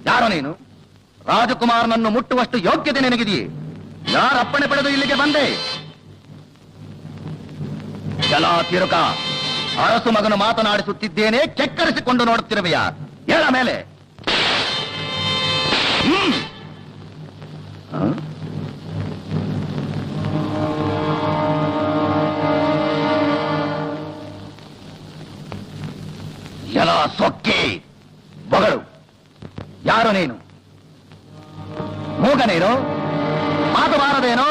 ಯಾರೋ ನೀನು? ರಾಜಕುಮಾರನನ್ನು ಮುಟ್ಟುವಷ್ಟು ಯೋಗ್ಯತೆ ನಿನಗಿದೆಯೇ? ಯಾರ ಅಪ್ಪಣೆ ಪಡೆದು ಇಲ್ಲಿಗೆ ಬಂದೆ? ಜಲ ತಿರುಕ, ಅರಸು ಮಗನು ಮಾತನಾಡಿಸುತ್ತಿದ್ದೇನೆ, ಕೆಕ್ಕರಿಸಿಕೊಂಡು ನೋಡುತ್ತಿರುವೆಯಾ? ಹೇಳ ಮೇಲೆ. ಎಲ ಸೊಕ್ಕೆ ಬಗಳು, ಯಾರು ನೀನು? ಮೂಗನೇನು? ಮಾತು ಬಾರದೇನು?